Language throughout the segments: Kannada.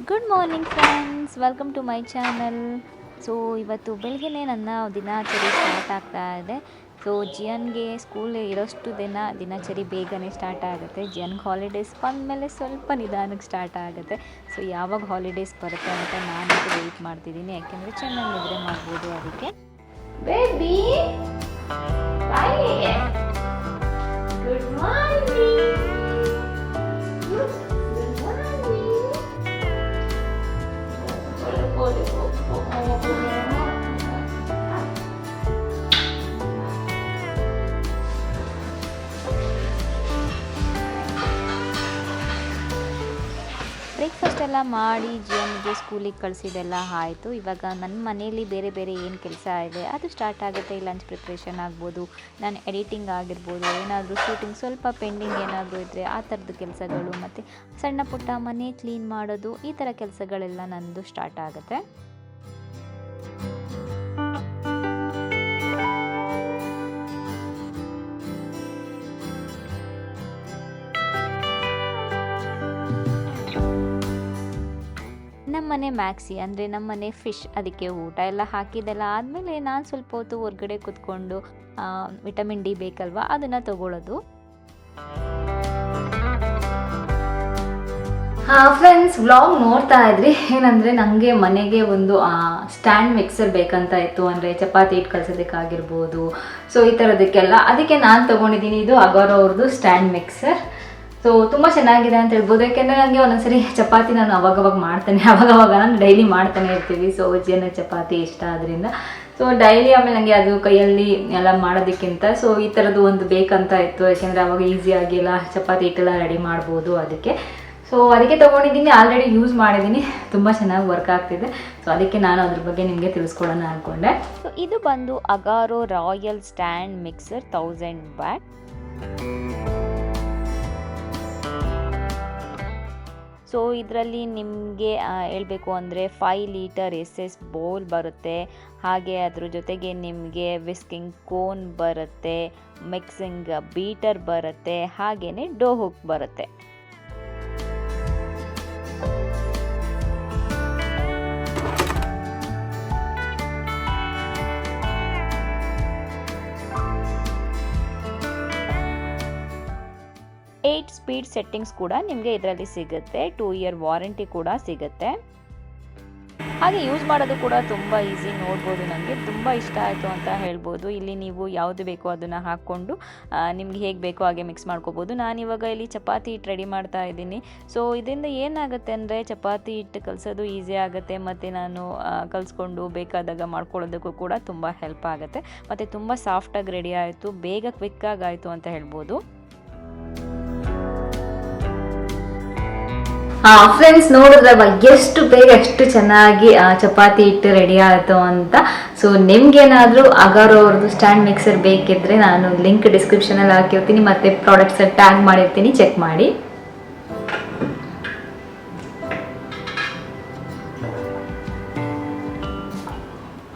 Good morning friends, welcome to my channel. So ಇವತ್ತು ಬೆಳಗ್ಗೆನೇ ನನ್ನ ದಿನಚರಿ ಸ್ಟಾರ್ಟ್ ಆಗ್ತಾ ಇದೆ. ಸೊ ಜಿಯನ್ಗೆ ಸ್ಕೂಲ್ ಇರೋಷ್ಟು ದಿನಚರಿ ಬೇಗನೆ ಸ್ಟಾರ್ಟ್ ಆಗುತ್ತೆ. ಜಿಯನ್ಗೆ ಹಾಲಿಡೇಸ್ ಬಂದಮೇಲೆ ಸ್ವಲ್ಪ ನಿಧಾನಕ್ಕೆ ಸ್ಟಾರ್ಟ್ ಆಗುತ್ತೆ. ಸೊ ಯಾವಾಗ ಹಾಲಿಡೇಸ್ ಬರುತ್ತೆ ಅಂತ ನಾನಂತೂ ವೆಯ್ಟ್ ಮಾಡ್ತಿದ್ದೀನಿ, ಯಾಕೆಂದರೆ ಚೆನ್ನಾಗಿ ನಿದ್ರೆ ಮಾಡ್ಬೋದು ಅದಕ್ಕೆ. Baby good morning. ಬ್ರೇಕ್ಫಾಸ್ಟ್ ಎಲ್ಲ ಮಾಡಿ ಜಿಯನ್ಗೆ ಸ್ಕೂಲಿಗೆ ಕಳಿಸಿದೆಲ್ಲ ಆಯಿತು. ಇವಾಗ ನನ್ನ ಮನೆಯಲ್ಲಿ ಬೇರೆ ಬೇರೆ ಏನು ಕೆಲಸ ಇದೆ ಅದು ಸ್ಟಾರ್ಟ್ ಆಗುತ್ತೆ. ಲಂಚ್ ಪ್ರಿಪ್ರೇಷನ್ ಆಗ್ಬೋದು, ನಾನು ಎಡಿಟಿಂಗ್ ಆಗಿರ್ಬೋದು, ಏನಾದರೂ ಶೂಟಿಂಗ್ ಸ್ವಲ್ಪ ಪೆಂಡಿಂಗ್ ಏನಾದರೂ ಇದ್ದರೆ ಆ ಥರದ್ದು ಕೆಲಸಗಳು, ಮತ್ತು ಸಣ್ಣ ಪುಟ್ಟ ಮನೆ ಕ್ಲೀನ್ ಮಾಡೋದು, ಈ ಥರ ಕೆಲಸಗಳೆಲ್ಲ ನನ್ನದು ಸ್ಟಾರ್ಟ್ ಆಗುತ್ತೆ. ನಮ್ಮನೆ ಮ್ಯಾಕ್ಸಿ ಅಂದರೆ ನಮ್ಮನೆ ಫಿಶ್, ಅದಕ್ಕೆ ಊಟ ಎಲ್ಲ ಹಾಕಿದ್ದೆಲ್ಲ ಆದಮೇಲೆ ನಾನು ಸ್ವಲ್ಪ ಹೊತ್ತು ಹೊರಗಡೆ ಕೂತ್ಕೊಂಡು ವಿಟಮಿನ್ ಡಿ ಬೇಕಲ್ವ ಅದನ್ನು ತಗೊಳ್ಳೋದು. ಫ್ರೆಂಡ್ಸ್, ವ್ಲಾಗ್ ನೋಡ್ತಾ ಇದ್ರಿ. ಏನಂದರೆ ನನಗೆ ಮನೆಗೆ ಒಂದು ಸ್ಟ್ಯಾಂಡ್ ಮಿಕ್ಸರ್ ಬೇಕಂತ ಇತ್ತು, ಅಂದರೆ ಚಪಾತಿ ಹಿಟ್ಟು ಕಲಸೋದಕ್ಕಾಗಿರ್ಬೋದು, ಸೊ ಈ ಥರದಕ್ಕೆಲ್ಲ. ಅದಕ್ಕೆ ನಾನು ತೊಗೊಂಡಿದ್ದೀನಿ ಇದು ಅಗಾರೋ ಅವ್ರದ್ದು ಸ್ಟ್ಯಾಂಡ್ ಮಿಕ್ಸರ್. ಸೊ ತುಂಬ ಚೆನ್ನಾಗಿದೆ ಅಂತ ಹೇಳ್ಬೋದು, ಯಾಕೆಂದರೆ ನನಗೆ ಒಂದೊಂದ್ಸರಿ ಚಪಾತಿ ನಾನು ಅವಾಗವಾಗ ಮಾಡ್ತೇನೆ, ಅವಾಗವಾಗ ನಾನು ಡೈಲಿ ಮಾಡ್ತಾನೆ ಇರ್ತೀವಿ. ಸೊ ಜಿಯನ್ಗೆ ಚಪಾತಿ ಇಷ್ಟ ಆದ್ದರಿಂದ ಸೊ ಡೈಲಿ ಆಮೇಲೆ ನನಗೆ ಅದು ಕೈಯಲ್ಲಿ ಎಲ್ಲ ಮಾಡೋದಕ್ಕಿಂತ ಸೊ ಈ ಥರದ್ದು ಒಂದು ಬೇಕಂತ ಇತ್ತು, ಯಾಕೆಂದರೆ ಅವಾಗ ಈಸಿಯಾಗಿ ಎಲ್ಲ ಚಪಾತಿ ಹಿಟ್ಟೆಲ್ಲ ರೆಡಿ ಮಾಡ್ಬೋದು ಅದಕ್ಕೆ. ಸೊ ಅದಕ್ಕೆ ತೊಗೊಂಡಿದ್ದೀನಿ, ಆಲ್ರೆಡಿ ಯೂಸ್ ಮಾಡಿದ್ದೀನಿ, ತುಂಬ ಚೆನ್ನಾಗಿ ವರ್ಕ್ ಆಗ್ತಿದೆ. ಸೊ ಅದಕ್ಕೆ ನಾನು ಅದ್ರ ಬಗ್ಗೆ ನಿಮಗೆ ತಿಳಿಸ್ಕೊಡೋಣ ಅಂದ್ಕೊಂಡೆ. ಸೊ ಇದು ಬಂದು Agaro royal stand mixer 1000 watt. So ಇದರಲ್ಲಿ ನಿಮಗೆ ಹೇಳಬೇಕು ಅಂದರೆ 5 ಲೀಟರ್ SS ಬೌಲ್ ಬರುತ್ತೆ, ಹಾಗೆ ಅದ್ರ ಜೊತೆಗೆ ನಿಮಗೆ ವಿಸ್ಕಿಂಗ್ ಕೋನ್ ಬರುತ್ತೆ, ಮಿಕ್ಸಿಂಗ್ ಬೀಟರ್ ಬರುತ್ತೆ, ಹಾಗೆಯೇ ಡೋ ಹುಕ್ ಬರುತ್ತೆ. ಏಟ್ ಸ್ಪೀಡ್ ಸೆಟ್ಟಿಂಗ್ಸ್ ಕೂಡ ನಿಮಗೆ ಇದರಲ್ಲಿ ಸಿಗುತ್ತೆ. 2 ಇಯರ್ ವಾರಂಟಿ ಕೂಡ ಸಿಗುತ್ತೆ. ಹಾಗೆ ಯೂಸ್ ಮಾಡೋದು ಕೂಡ ತುಂಬ ಈಸಿ. ನೋಡ್ಬೋದು, ನನಗೆ ತುಂಬ ಇಷ್ಟ ಆಯಿತು ಅಂತ ಹೇಳ್ಬೋದು. ಇಲ್ಲಿ ನೀವು ಯಾವುದು ಬೇಕೋ ಅದನ್ನು ಹಾಕ್ಕೊಂಡು ನಿಮ್ಗೆ ಹೇಗೆ ಬೇಕೋ ಹಾಗೆ ಮಿಕ್ಸ್ ಮಾಡ್ಕೋಬೋದು. ನಾನಿವಾಗ ಇಲ್ಲಿ ಚಪಾತಿ ಹಿಟ್ಟು ರೆಡಿ ಮಾಡ್ತಾ ಇದ್ದೀನಿ. ಸೊ ಇದರಿಂದ ಏನಾಗುತ್ತೆ ಅಂದರೆ ಚಪಾತಿ ಹಿಟ್ಟು ಕಲಿಸೋದು ಈಸಿ ಆಗುತ್ತೆ, ಮತ್ತು ನಾನು ಕಲಿಸ್ಕೊಂಡು ಬೇಕಾದಾಗ ಮಾಡ್ಕೊಳ್ಳೋದಕ್ಕೂ ಕೂಡ ತುಂಬ ಹೆಲ್ಪ್ ಆಗುತ್ತೆ, ಮತ್ತು ತುಂಬ ಸಾಫ್ಟಾಗಿ ರೆಡಿ ಆಯಿತು, ಬೇಗ ಕ್ವಿಕ್ಕಾಗಿ ಆಯಿತು ಅಂತ ಹೇಳ್ಬೋದು. ಫ್ರೆಂಡ್ಸ್, ನೋಡಿದ್ರವ ಎಷ್ಟು ಬೇಗ ಎಷ್ಟು ಚೆನ್ನಾಗಿ ಚಪಾತಿ ಹಿಟ್ಟು ರೆಡಿ ಆಯಿತು ಅಂತ. ಸೊ ನಿಮ್ಗೇನಾದರೂ ಅಗಾರೋ ಅವ್ರದ್ದು ಸ್ಟ್ಯಾಂಡ್ ಮಿಕ್ಸರ್ ಬೇಕಿದ್ರೆ ನಾನು ಲಿಂಕ್ ಡಿಸ್ಕ್ರಿಪ್ಷನಲ್ಲಿ ಹಾಕಿರ್ತೀನಿ, ಮತ್ತು ಪ್ರಾಡಕ್ಟ್ಸ್ ಟ್ಯಾಗ್ ಮಾಡಿರ್ತೀನಿ, ಚೆಕ್ ಮಾಡಿ.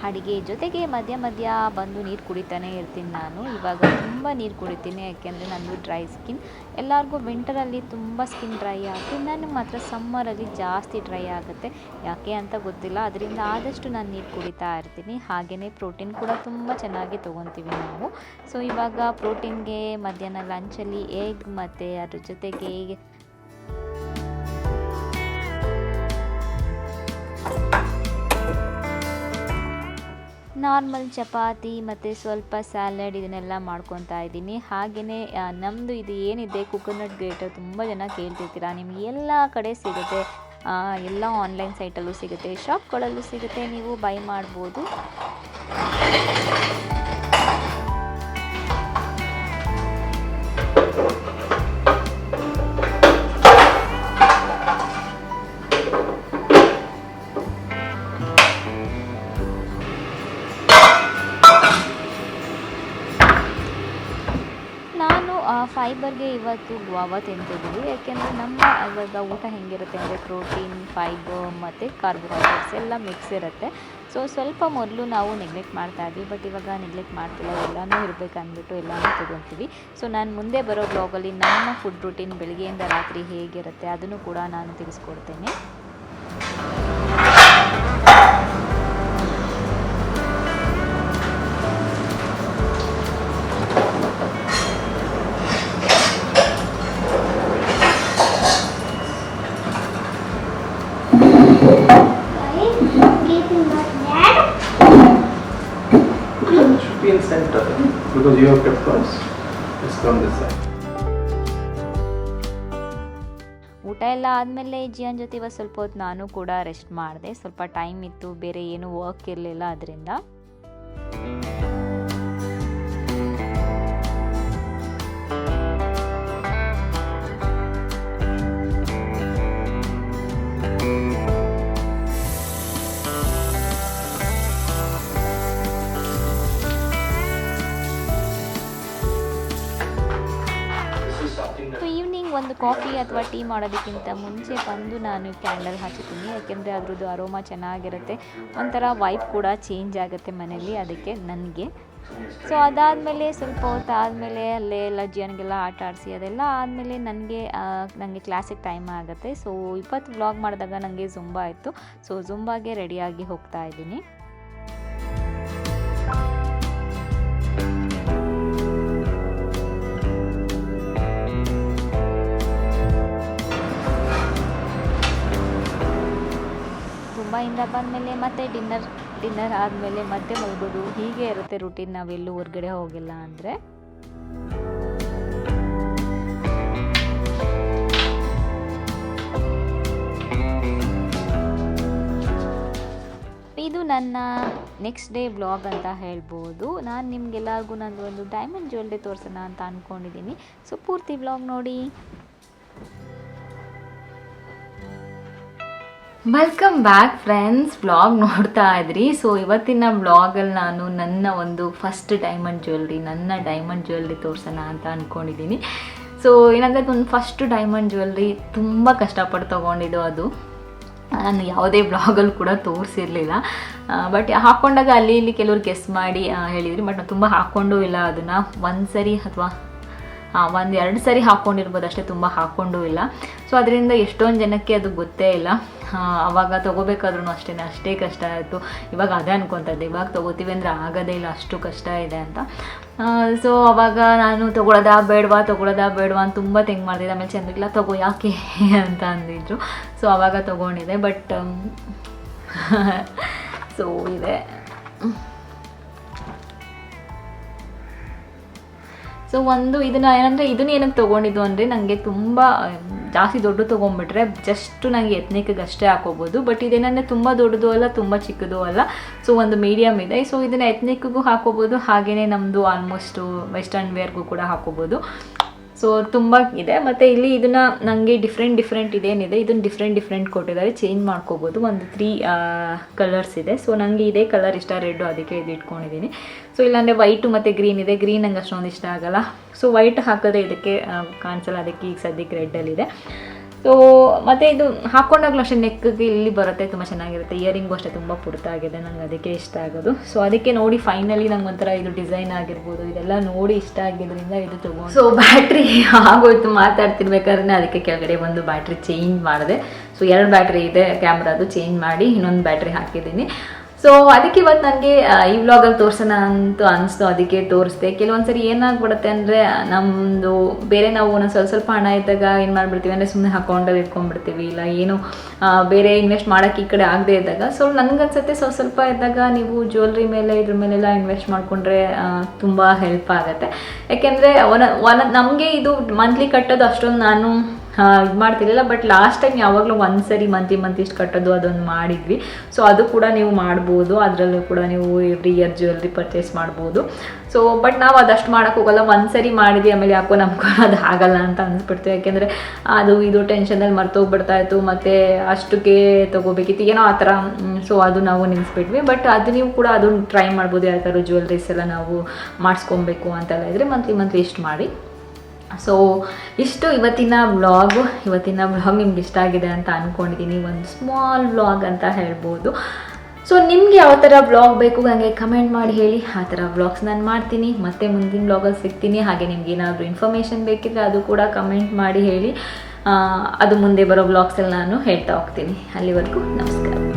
ಅಡುಗೆ ಜೊತೆಗೆ ಮಧ್ಯ ಮಧ್ಯ ಬಂದು ನೀರು ಕುಡಿತಾನೆ ಇರ್ತೀನಿ ನಾನು. ಇವಾಗ ತುಂಬ ನೀರು ಕುಡಿತೀನಿ, ಯಾಕೆಂದರೆ ನಂದು ಡ್ರೈ ಸ್ಕಿನ್. ಎಲ್ಲರಿಗೂ ವಿಂಟರಲ್ಲಿ ತುಂಬ ಸ್ಕಿನ್ ಡ್ರೈ ಆಗುತ್ತೆ, ನನಗೆ ಮಾತ್ರ ಸಮ್ಮರಲ್ಲಿ ಜಾಸ್ತಿ ಡ್ರೈ ಆಗುತ್ತೆ, ಯಾಕೆ ಅಂತ ಗೊತ್ತಿಲ್ಲ. ಅದರಿಂದ ಆದಷ್ಟು ನಾನು ನೀರು ಕುಡಿತಾ ಇರ್ತೀನಿ. ಹಾಗೆಯೇ ಪ್ರೋಟೀನ್ ಕೂಡ ತುಂಬ ಚೆನ್ನಾಗಿ ತೊಗೊತೀವಿ ನಾವು. ಸೊ ಇವಾಗ ಪ್ರೋಟೀನ್ಗೆ ಮಧ್ಯಾಹ್ನ ಲಂಚಲ್ಲಿ ಎಗ್ ಮತ್ತು ಅದ್ರ ಜೊತೆಗೆ ನಾರ್ಮಲ್ ಚಪಾತಿ ಮತ್ತು ಸ್ವಲ್ಪ ಸ್ಯಾಲಡ್ ಇದನ್ನೆಲ್ಲ ಮಾಡ್ಕೊತಾ ಇದ್ದೀನಿ. ಹಾಗೆಯೇ ನಮ್ಮದು ಇದು ಏನಿದೆ ಕೊಕೊನಟ್ ಗ್ರೇಟರ್, ತುಂಬ ಜನ ಕೇಳ್ತಿರ್ತೀರ, ನಿಮ್ಗೆ ಎಲ್ಲ ಕಡೆ ಸಿಗುತ್ತೆ, ಎಲ್ಲ ಆನ್ಲೈನ್ ಸೈಟಲ್ಲೂ ಸಿಗುತ್ತೆ, ಶಾಪ್ಗಳಲ್ಲೂ ಸಿಗುತ್ತೆ, ನೀವು ಬೈ ಮಾಡ್ಬೋದು. ಫೈಬರ್ಗೆ ಇವತ್ತು ಗುವಾವ ತಿಂತಿದ್ದೀವಿ, ಯಾಕೆಂದರೆ ನಮ್ಮ ಇವಾಗ ಊಟ ಹೆಂಗಿರುತ್ತೆ ಅಂದರೆ ಪ್ರೋಟೀನ್, ಫೈಬರ್ ಮತ್ತು ಕಾರ್ಬೋಹೈಡ್ರೇಟ್ಸ್ ಎಲ್ಲ ಮಿಕ್ಸ್ ಇರುತ್ತೆ. ಸೊ ಸ್ವಲ್ಪ ಮೊದಲು ನಾವು ನೆಗ್ಲೆಕ್ಟ್ ಮಾಡ್ತಾ ಇದ್ವಿ, ಬಟ್ ಇವಾಗ ನೆಗ್ಲೆಕ್ಟ್ ಮಾಡ್ತಿಲ್ಲ, ಎಲ್ಲನೂ ಇರಬೇಕು ಅಂದ್ಬಿಟ್ಟು ಎಲ್ಲನೂ ತೊಗೊತೀವಿ. ಸೊ ನಾನು ಮುಂದೆ ಬರೋ ಬ್ಲಾಗಲ್ಲಿ ನಮ್ಮ ಫುಡ್ ರೂಟೀನ್ ಬೆಳಗ್ಗೆಯಿಂದ ರಾತ್ರಿ ಹೇಗಿರುತ್ತೆ ಅದನ್ನು ಕೂಡ ನಾನು ತಿಳಿಸ್ಕೊಡ್ತೇನೆ. because you have kept first, let's come this side. ಊಟ ಎಲ್ಲ ಆದಮೇಲೆ ಜಿಯನ್ ಜೊತೆ ಇವತ್ತು ಸ್ವಲ್ಪ ಹೊತ್ತು ನಾನು ಕೂಡ ರೆಸ್ಟ್ ಮಾಡಿದೆ. ಸ್ವಲ್ಪ ಟೈಮ್ ಇತ್ತು, ಬೇರೆ ಏನು ವರ್ಕ್ ಇರಲಿಲ್ಲ ಅದರಿಂದ. ಈವ್ನಿಂಗ್ ಒಂದು ಕಾಫಿ ಅಥವಾ ಟೀ ಮಾಡೋದಕ್ಕಿಂತ ಮುಂಚೆ ಬಂದು ನಾನು ಕ್ಯಾಂಡಲ್ ಹಚ್ಚುತ್ತೀನಿ, ಯಾಕೆಂದರೆ ಅದ್ರದ್ದು ಅರೋಮಾ ಚೆನ್ನಾಗಿರುತ್ತೆ, ಒಂಥರ ವೈಬ್ ಕೂಡ ಚೇಂಜ್ ಆಗುತ್ತೆ ಮನೇಲಿ, ಅದಕ್ಕೆ ನನಗೆ. ಸೊ ಅದಾದಮೇಲೆ ಸ್ವಲ್ಪ ಹೊತ್ತು ಆದಮೇಲೆ ಅಲ್ಲೇ ಎಲ್ಲ ಜಿಯನ್ಗೆಲ್ಲ ಆಟ ಆಡಿಸಿ ಅದೆಲ್ಲ ಆದಮೇಲೆ ನನಗೆ ಕ್ಲಾಸಿಗೆ ಟೈಮ್ ಆಗುತ್ತೆ. ಸೊ ಇವತ್ತು ವ್ಲಾಗ್ ಮಾಡಿದಾಗ ನನಗೆ ಜುಂಬಾ ಇತ್ತು. ಸೊ ಜುಂಬಾಗೆ ರೆಡಿಯಾಗಿ ಹೋಗ್ತಾ ಇದ್ದೀನಿ. ಜುಂಬಾಯಿಂದ ಬಂದಮೇಲೆ ಮತ್ತೆ ಡಿನ್ನರ್ ಆದಮೇಲೆ ಮತ್ತೆ ಮಲ್ಗೋದು, ಹೀಗೆ ಇರುತ್ತೆ ರೂಟೀನ್ ನಾವೆಲ್ಲೂ ಹೊರಗಡೆ ಹೋಗಿಲ್ಲ ಅಂದರೆ. ಇದು ನನ್ನ ನೆಕ್ಸ್ಟ್ ಡೇ ವ್ಲಾಗ್ ಅಂತ ಹೇಳ್ಬೋದು. ನಾನು ನಿಮಗೆಲ್ಲರಿಗೂ ನಂದು ಒಂದು ಡೈಮಂಡ್ ಜ್ಯುವೆಲ್ರಿ ತೋರಿಸೋಣ ಅಂತ ಅಂದ್ಕೊಂಡಿದ್ದೀನಿ. ಸೊ ಪೂರ್ತಿ ವ್ಲಾಗ್ ನೋಡಿ. ವೆಲ್ಕಮ್ ಬ್ಯಾಕ್ ಫ್ರೆಂಡ್ಸ್, ವ್ಲಾಗ್ ನೋಡ್ತಾ ಇದ್ರಿ. ಸೊ ಇವತ್ತಿನ ವ್ಲಾಗಲ್ಲಿ ನಾನು ನನ್ನ ಒಂದು ಫಸ್ಟ್ ಡೈಮಂಡ್ ಜ್ಯುವೆಲ್ರಿ ತೋರಿಸೋಣ ಅಂತ ಅಂದ್ಕೊಂಡಿದ್ದೀನಿ. ಸೊ ಏನಂದರೆ ಒಂದು ಫಸ್ಟ್ ಡೈಮಂಡ್ ಜ್ಯುವೆಲ್ರಿ ತುಂಬ ಕಷ್ಟಪಟ್ಟು ತೊಗೊಂಡಿದ್ದು. ಅದು ನಾನು ಯಾವುದೇ ವ್ಲಾಗಲ್ಲಿ ಕೂಡ ತೋರಿಸಿರಲಿಲ್ಲ, ಬಟ್ ಹಾಕ್ಕೊಂಡಾಗ ಅಲ್ಲಿ ಇಲ್ಲಿ ಕೆಲವ್ರು ಗೆಸ್ ಮಾಡಿ ಹೇಳಿದ್ರಿ, ಬಟ್ ನಾನು ತುಂಬ ಹಾಕ್ಕೊಂಡೂ ಇಲ್ಲ ಅದನ್ನು. ಒಂದು ಸರಿ ಅಥವಾ 1-2 ಸರಿ ಹಾಕ್ಕೊಂಡಿರ್ಬೋದು ಅಷ್ಟೇ, ತುಂಬ ಹಾಕ್ಕೊಂಡೂ ಇಲ್ಲ. ಸೊ ಅದರಿಂದ ಎಷ್ಟೊಂದು ಜನಕ್ಕೆ ಅದು ಗೊತ್ತೇ ಇಲ್ಲ. ಆವಾಗ ತೊಗೋಬೇಕಾದ್ರೂ ಅಷ್ಟೇ ಕಷ್ಟ ಆಯಿತು. ಇವಾಗ ಅದೇ ಅನ್ಕೊತದ್ದೆ, ಇವಾಗ ತೊಗೋತೀವಿ ಅಂದರೆ ಆಗೋದೇ ಇಲ್ಲ, ಅಷ್ಟು ಕಷ್ಟ ಇದೆ ಅಂತ. ಸೊ ಅವಾಗ ನಾನು ತೊಗೊಳ್ಳೋದಾ ಬೇಡವಾ ಅಂತ ತುಂಬ ಥಿಂಕ್ ಮಾಡ್ತಿದ್ದೆ. ಆಮೇಲೆ ಚಂದ್ರಿಲ್ಲ ತಗೋ ಯಾಕೆ ಅಂತ ಅಂದಿದ್ರು. ಸೊ ಆವಾಗ ತೊಗೊಂಡಿದ್ದೆ. ಬಟ್ ಸೊ ಇದೆ. ಸೊ ಇದನ್ನು ಏನಕ್ಕೆ ತೊಗೊಂಡಿದ್ದು ಅಂದರೆ, ನನಗೆ ತುಂಬ ಜಾಸ್ತಿ ದೊಡ್ಡ ತೊಗೊಂಡ್ಬಿಟ್ರೆ ಜಸ್ಟ್ ನನಗೆ ಎತ್ನಿಕ್ಗೆ ಅಷ್ಟೇ ಹಾಕೋಬೋದು. ಬಟ್ ಇದೇನಂದರೆ ತುಂಬ ದೊಡ್ಡದು ಅಲ್ಲ, ತುಂಬ ಚಿಕ್ಕದು ಅಲ್ಲ. ಸೊ ಒಂದು ಮೀಡಿಯಮ್ ಇದೆ. ಸೊ ಇದನ್ನು ಎತ್ನಿಕ್ಗೂ ಹಾಕೋಬೋದು, ಹಾಗೆಯೇ ನಮ್ಮದು ಆಲ್ಮೋಸ್ಟು ವೆಸ್ಟರ್ನ್ ವೇರ್ಗೂ ಕೂಡ ಹಾಕೋಬೋದು. ಸೊ ತುಂಬ ಇದೆ. ಮತ್ತು ಇಲ್ಲಿ ಇದನ್ನು ನನಗೆ ಡಿಫ್ರೆಂಟ್ ಇದೇನಿದೆ, ಇದನ್ನು ಡಿಫ್ರೆಂಟ್ ಕೊಟ್ಟಿದ್ದಾರೆ, ಚೇಂಜ್ ಮಾಡ್ಕೋಬೋದು. ಒಂದು 3 ಕಲರ್ಸ್ ಇದೆ. ಸೊ ನನಗೆ ಇದೇ ಕಲರ್ ಇಷ್ಟ, ರೆಡ್ಡು, ಅದಕ್ಕೆ ಇದು ಇಟ್ಕೊಂಡಿದ್ದೀನಿ. ಸೊ ಇಲ್ಲಾಂದರೆ ವೈಟು ಮತ್ತು ಗ್ರೀನ್ ಇದೆ. ಗ್ರೀನ್ ನಂಗೆ ಅಷ್ಟೊಂದು ಇಷ್ಟ ಆಗೋಲ್ಲ. ಸೊ ವೈಟ್ ಹಾಕಿದ್ರೆ ಇದಕ್ಕೆ ಕಾಣಿಸಲ್ಲ, ಅದಕ್ಕೆ ಈಗ ಸದ್ಯಕ್ಕೆ ರೆಡ್ಡಲ್ಲಿದೆ. ಸೊ ಮತ್ತು ಇದು ಹಾಕ್ಕೊಂಡಾಗಲೂ ಅಷ್ಟೇ ನೆಕ್ಗೆ ಇಲ್ಲಿ ಬರುತ್ತೆ, ತುಂಬ ಚೆನ್ನಾಗಿರುತ್ತೆ. ಇಯರಿಂಗು ಅಷ್ಟೇ ತುಂಬ ಪುಡ್ತಾಗಿದೆ, ನನಗೆ ಅದಕ್ಕೆ ಇಷ್ಟ ಆಗೋದು. ಸೊ ಅದಕ್ಕೆ ನೋಡಿ ಫೈನಲಿ ನಂಗೆ ಒಂಥರ ಇದು ಡಿಸೈನ್ ಆಗಿರ್ಬೋದು ಇದೆಲ್ಲ ನೋಡಿ ಇಷ್ಟ ಆಗಿದ್ದರಿಂದ ಇದು ತೊಗೊಂಡು. ಸೊ ಬ್ಯಾಟ್ರಿ ಆಗೋಯ್ತು ಮಾತಾಡ್ತಿರ್ಬೇಕಾದ್ರೆ, ಅದಕ್ಕೆ ಕೆಳಗಡೆ ಒಂದು ಬ್ಯಾಟ್ರಿ ಚೇಂಜ್ ಮಾಡಿದೆ. ಸೊ 2 ಬ್ಯಾಟ್ರಿ ಇದೆ ಕ್ಯಾಮ್ರಾದು, ಚೇಂಜ್ ಮಾಡಿ ಇನ್ನೊಂದು ಬ್ಯಾಟ್ರಿ ಹಾಕಿದ್ದೀನಿ. ಸೊ ಅದಕ್ಕೆ ಇವತ್ತು ನನಗೆ ಈ ವ್ಲಾಗಲ್ಲಿ ತೋರಿಸೋಣ ಅಂತ ಅನಿಸ್ತು, ಅದಕ್ಕೆ ತೋರಿಸ್ದೆ. ಕೆಲವೊಂದು ಸರಿ ಏನಾಗ್ಬಿಡುತ್ತೆ ಅಂದರೆ, ನಮ್ಮದು ಬೇರೆ ನಾವು ಒಂದೊಂದು ಸ್ವಲ್ಪ ಹಣ ಇದ್ದಾಗ ಏನು ಮಾಡಿಬಿಡ್ತೀವಿ ಅಂದರೆ ಸುಮ್ಮನೆ ಅಕೌಂಟಲ್ಲಿ ಇಟ್ಕೊಂಡ್ಬಿಡ್ತೀವಿ, ಇಲ್ಲ ಏನು ಬೇರೆ ಇನ್ವೆಸ್ಟ್ ಮಾಡೋಕ್ಕೆ ಈ ಕಡೆ ಆಗದೆ ಇದ್ದಾಗ. ಸೊ ನನಗನ್ಸುತ್ತೆ ಸ್ವಲ್ಪ ಇದ್ದಾಗ ನೀವು ಜ್ಯುವೆಲ್ರಿ ಮೇಲೆ ಇದ್ರ ಮೇಲೆಲ್ಲ ಇನ್ವೆಸ್ಟ್ ಮಾಡಿಕೊಂಡ್ರೆ ತುಂಬ ಹೆಲ್ಪ್ ಆಗುತ್ತೆ. ಯಾಕೆಂದರೆ ನಮಗೆ ಇದು ಮಂತ್ಲಿ ಕಟ್ಟೋದು ಅಷ್ಟೊಂದು ನಾನು ಇದು ಮಾಡ್ತಿರಲಿಲ್ಲ. ಬಟ್ ಲಾಸ್ಟ್ ಟೈಮ್ ಯಾವಾಗಲೂ ಒಂದು ಸರಿ ಮಂತ್ಲಿ ಇಷ್ಟು ಕಟ್ಟೋದು ಅದೊಂದು ಮಾಡಿದ್ವಿ. ಸೊ ಅದು ಕೂಡ ನೀವು ಮಾಡ್ಬೋದು, ಅದರಲ್ಲೂ ಕೂಡ ನೀವು ಎವ್ರಿ ಇಯರ್ ಜ್ಯುವೆಲ್ರಿ ಪರ್ಚೇಸ್ ಮಾಡ್ಬೋದು. ಸೊ ಬಟ್ ನಾವು ಅದಷ್ಟು ಮಾಡೋಕ್ಕೆ ಹೋಗಲ್ಲ. ಒಂದು ಸರಿ ಮಾಡಿದ್ವಿ, ಆಮೇಲೆ ಯಾಕೋ ನಮ್ಗೆ ಅದು ಆಗಲ್ಲ ಅಂತ ಅನಿಸ್ಬಿಡ್ತೀವಿ. ಯಾಕೆಂದರೆ ಅದು ಇದು ಟೆನ್ಷನಲ್ಲಿ ಮರ್ತೋಗ್ಬಿಡ್ತಾ ಇತ್ತು, ಮತ್ತು ಅಷ್ಟಕ್ಕೆ ತೊಗೋಬೇಕಿತ್ತು, ಏನೋ ಆ ಥರ. ಸೊ ಅದು ನಾವು ನಿಲ್ಲಿಸ್ಬಿಟ್ವಿ. ಬಟ್ ಅದು ನೀವು ಕೂಡ ಅದನ್ನು ಟ್ರೈ ಮಾಡ್ಬೋದು, ಯಾವ ಥರ ಜ್ಯುವೆಲ್ರೀಸ್ ಎಲ್ಲ ನಾವು ಮಾಡಿಸ್ಕೊಬೇಕು ಅಂತೆಲ್ಲ ಇದ್ದರೆ ಮಂತ್ಲಿ ಇಷ್ಟು ಮಾಡಿ. ಸೊ ಇಷ್ಟು ಇವತ್ತಿನ ವ್ಲಾಗ್ ನಿಮ್ಗೆ ಇಷ್ಟ ಆಗಿದೆ ಅಂತ ಅಂದ್ಕೊಂಡಿದ್ದೀನಿ. ಒಂದು ಸ್ಮಾಲ್ ವ್ಲಾಗ್ ಅಂತ ಹೇಳ್ಬೋದು. ಸೊ ನಿಮಗೆ ಯಾವ ಥರ ವ್ಲಾಗ್ ಬೇಕು ನನಗೆ ಕಮೆಂಟ್ ಮಾಡಿ ಹೇಳಿ, ಆ ಥರ ವ್ಲಾಗ್ಸ್ ನಾನು ಮಾಡ್ತೀನಿ. ಮತ್ತೆ ಮುಂದಿನ ವ್ಲಾಗಲ್ಲಿ ಸಿಗ್ತೀನಿ. ಹಾಗೆ ನಿಮ್ಗೆ ಏನಾದರೂ ಇನ್ಫಾರ್ಮೇಷನ್ ಬೇಕಿದ್ರೆ ಅದು ಕೂಡ ಕಮೆಂಟ್ ಮಾಡಿ ಹೇಳಿ. ಅದು ಮುಂದೆ ಬರೋ ವ್ಲಾಗ್ಸಲ್ಲಿ ನಾನು ಹೇಳ್ತಾ ಹೋಗ್ತೀನಿ. ಅಲ್ಲಿವರೆಗೂ ನಮಸ್ಕಾರ.